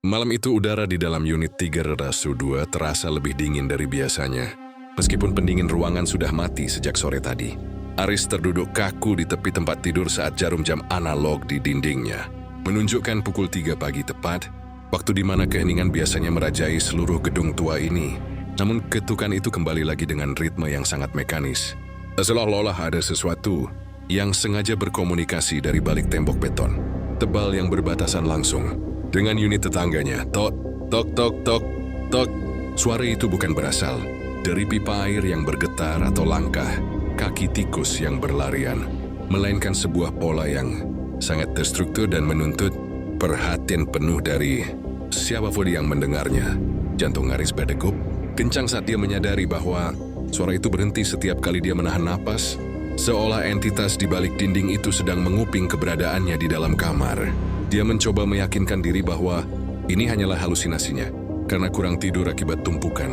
Malam itu udara di dalam unit 3-2 terasa lebih dingin dari biasanya. Meskipun pendingin ruangan sudah mati sejak sore tadi. Aris terduduk kaku di tepi tempat tidur saat jarum jam analog di dindingnya menunjukkan pukul 3 pagi tepat, waktu di mana keheningan biasanya merajai seluruh gedung tua ini. Namun ketukan itu kembali lagi dengan ritme yang sangat mekanis. Seolah-olah ada sesuatu yang sengaja berkomunikasi dari balik tembok beton tebal yang berbatasan langsung dengan unit tetangganya. Tok, tok, tok, tok, tok. Suara itu bukan berasal dari pipa air yang bergetar atau langkah kaki tikus yang berlarian, melainkan sebuah pola yang sangat terstruktur dan menuntut perhatian penuh dari siapapun yang mendengarnya. Jantung Aris berdegup kencang saat dia menyadari bahwa suara itu berhenti setiap kali dia menahan napas, seolah entitas di balik dinding itu sedang menguping keberadaannya di dalam kamar. Dia mencoba meyakinkan diri bahwa ini hanyalah halusinasinya karena kurang tidur akibat tumpukan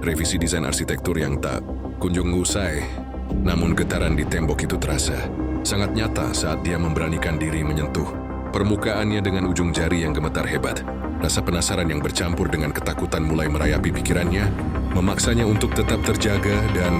revisi desain arsitektur yang tak kunjung usai. Namun getaran di tembok itu terasa sangat nyata saat dia memberanikan diri menyentuh permukaannya dengan ujung jari yang gemetar hebat. Rasa penasaran yang bercampur dengan ketakutan mulai merayapi pikirannya, memaksanya untuk tetap terjaga dan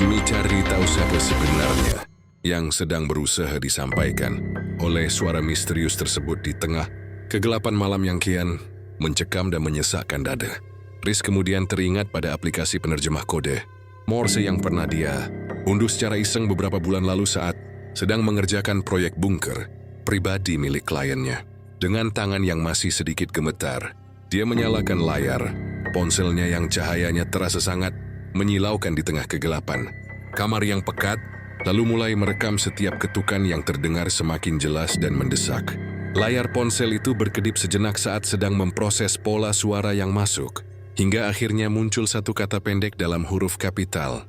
mencari tahu siapa sebenarnya yang sedang berusaha disampaikan oleh suara misterius tersebut di tengah kegelapan malam yang kian mencekam dan menyesakkan dada. Aris kemudian teringat pada aplikasi penerjemah kode Morse yang pernah dia unduh secara iseng beberapa bulan lalu saat sedang mengerjakan proyek bunker pribadi milik kliennya. Dengan tangan yang masih sedikit gemetar, dia menyalakan layar ponselnya yang cahayanya terasa sangat menyilaukan di tengah kegelapan. Kamar yang pekat lalu mulai merekam setiap ketukan yang terdengar semakin jelas dan mendesak. Layar ponsel itu berkedip sejenak saat sedang memproses pola suara yang masuk, hingga akhirnya muncul satu kata pendek dalam huruf kapital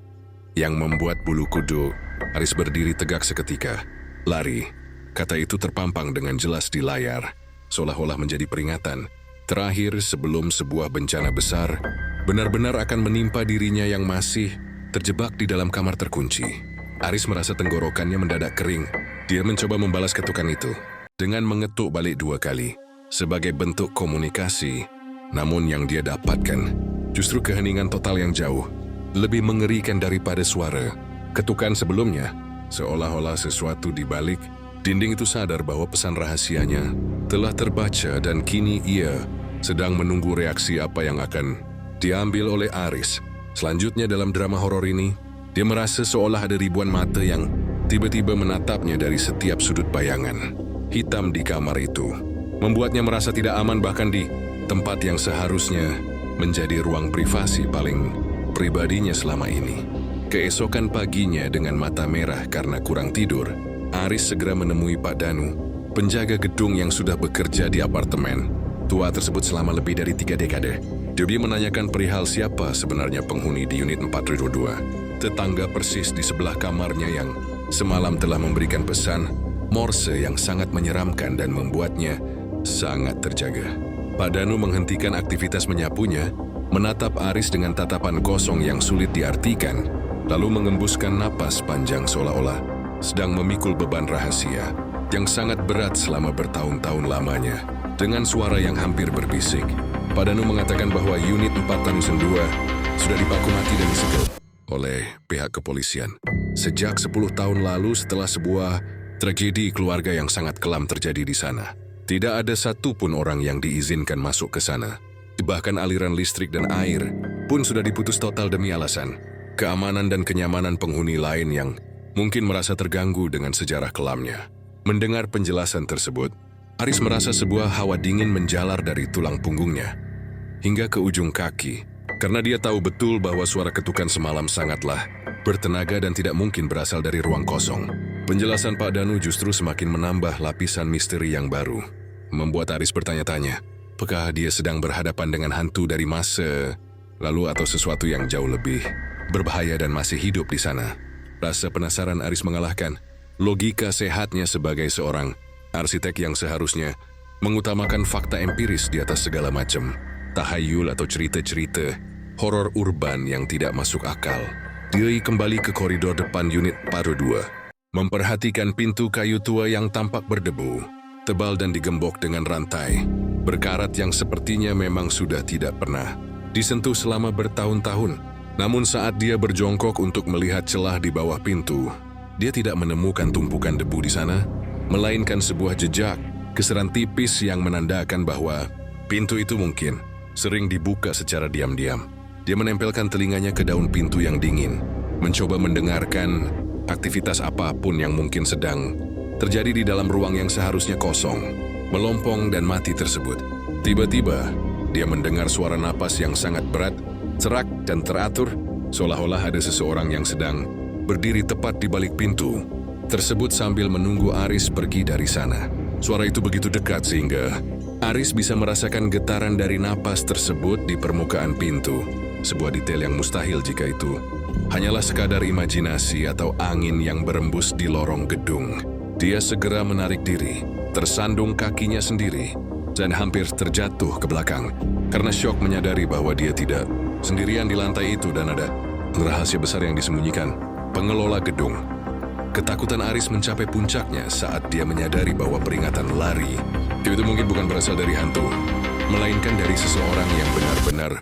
yang membuat bulu kuduk Aris berdiri tegak seketika. Lari. Kata itu terpampang dengan jelas di layar, seolah-olah menjadi peringatan terakhir sebelum sebuah bencana besar benar-benar akan menimpa dirinya yang masih terjebak di dalam kamar terkunci. Aris merasa tenggorokannya mendadak kering. Dia mencoba membalas ketukan itu dengan mengetuk balik 2 kali sebagai bentuk komunikasi. Namun yang dia dapatkan justru keheningan total yang jauh lebih mengerikan daripada suara ketukan sebelumnya. Seolah-olah sesuatu di balik dinding itu sadar bahwa pesan rahasianya telah terbaca dan kini ia sedang menunggu reaksi apa yang akan diambil oleh Aris. Selanjutnya dalam drama horor ini, dia merasa seolah ada ribuan mata yang tiba-tiba menatapnya dari setiap sudut bayangan hitam di kamar itu. Membuatnya merasa tidak aman bahkan di tempat yang seharusnya menjadi ruang privasi paling pribadinya selama ini. Keesokan paginya dengan mata merah karena kurang tidur, Aris segera menemui Pak Danu, penjaga gedung yang sudah bekerja di apartemen tua tersebut selama lebih dari 3 dekade. Dia menanyakan perihal siapa sebenarnya penghuni di unit 4-2, tetangga persis di sebelah kamarnya yang semalam telah memberikan pesan Morse yang sangat menyeramkan dan membuatnya sangat terjaga. Pak Danu menghentikan aktivitas menyapunya, menatap Aris dengan tatapan kosong yang sulit diartikan, lalu mengembuskan napas panjang seolah-olah sedang memikul beban rahasia yang sangat berat selama bertahun-tahun lamanya. Dengan suara yang hampir berbisik, Pak Danu mengatakan bahwa unit 4-2 sudah dipaku mati dan disegel oleh pihak kepolisian sejak 10 tahun lalu setelah sebuah tragedi keluarga yang sangat kelam terjadi di sana. Tidak ada satupun orang yang diizinkan masuk ke sana. Bahkan aliran listrik dan air pun sudah diputus total demi alasan keamanan dan kenyamanan penghuni lain yang mungkin merasa terganggu dengan sejarah kelamnya. Mendengar penjelasan tersebut, Aris merasa sebuah hawa dingin menjalar dari tulang punggungnya hingga ke ujung kaki, karena dia tahu betul bahwa suara ketukan semalam sangatlah bertenaga dan tidak mungkin berasal dari ruang kosong. Penjelasan Pak Danu justru semakin menambah lapisan misteri yang baru, membuat Aris bertanya-tanya, apakah dia sedang berhadapan dengan hantu dari masa lalu atau sesuatu yang jauh lebih berbahaya dan masih hidup di sana. Rasa penasaran Aris mengalahkan logika sehatnya sebagai seorang arsitek yang seharusnya mengutamakan fakta empiris di atas segala macam tahayul atau cerita-cerita horor urban yang tidak masuk akal. Dia kembali ke koridor depan unit 4-2, memperhatikan pintu kayu tua yang tampak berdebu. tebal dan digembok dengan rantai, berkarat yang sepertinya memang sudah tidak pernah disentuh selama bertahun-tahun. Namun saat dia berjongkok untuk melihat celah di bawah pintu, dia tidak menemukan tumpukan debu di sana, melainkan sebuah jejak keseran tipis yang menandakan bahwa pintu itu mungkin sering dibuka secara diam-diam. Dia menempelkan telinganya ke daun pintu yang dingin, mencoba mendengarkan aktivitas apapun yang mungkin sedang terjadi di dalam ruang yang seharusnya kosong, melompong dan mati tersebut. Tiba-tiba, dia mendengar suara napas yang sangat berat, serak dan teratur, seolah-olah ada seseorang yang sedang berdiri tepat di balik pintu tersebut sambil menunggu Aris pergi dari sana. Suara itu begitu dekat sehingga Aris bisa merasakan getaran dari napas tersebut di permukaan pintu. Sebuah detail yang mustahil jika itu hanyalah sekadar imajinasi atau angin yang berembus di lorong gedung. Dia segera menarik diri, tersandung kakinya sendiri, dan hampir terjatuh ke belakang karena syok menyadari bahwa dia tidak sendirian di lantai itu dan ada rahasia besar yang disembunyikan pengelola gedung. Ketakutan Aris mencapai puncaknya saat dia menyadari bahwa peringatan lari itu mungkin bukan berasal dari hantu, melainkan dari seseorang yang benar-benar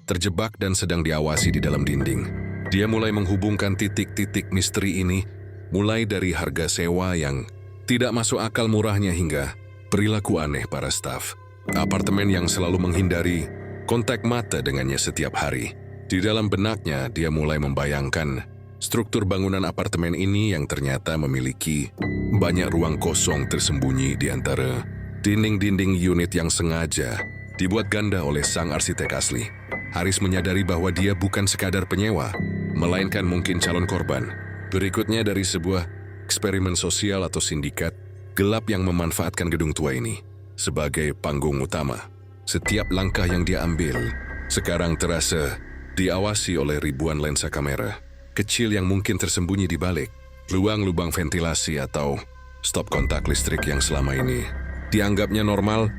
terjebak dan sedang diawasi di dalam dinding. Dia mulai menghubungkan titik-titik misteri ini, mulai dari harga sewa yang tidak masuk akal murahnya hingga perilaku aneh para staf apartemen yang selalu menghindari kontak mata dengannya setiap hari. Di dalam benaknya, dia mulai membayangkan struktur bangunan apartemen ini yang ternyata memiliki banyak ruang kosong tersembunyi di antara dinding-dinding unit yang sengaja dibuat ganda oleh sang arsitek asli. Aris menyadari bahwa dia bukan sekadar penyewa, melainkan mungkin calon korban berikutnya dari sebuah eksperimen sosial atau sindikat gelap yang memanfaatkan gedung tua ini sebagai panggung utama. Setiap langkah yang dia ambil sekarang terasa diawasi oleh ribuan lensa kamera kecil yang mungkin tersembunyi di balik lubang-lubang ventilasi atau stop kontak listrik yang selama ini dianggapnya normal.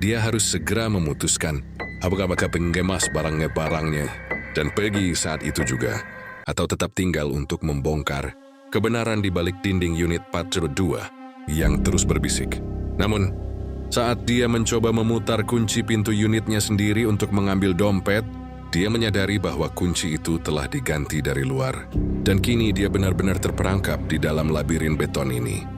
Dia harus segera memutuskan apakah mengemas barangnya dan pergi saat itu juga, atau tetap tinggal untuk membongkar kebenaran di balik dinding unit 42 yang terus berbisik. Namun, saat dia mencoba memutar kunci pintu unitnya sendiri untuk mengambil dompet, dia menyadari bahwa kunci itu telah diganti dari luar, dan kini dia benar-benar terperangkap di dalam labirin beton ini.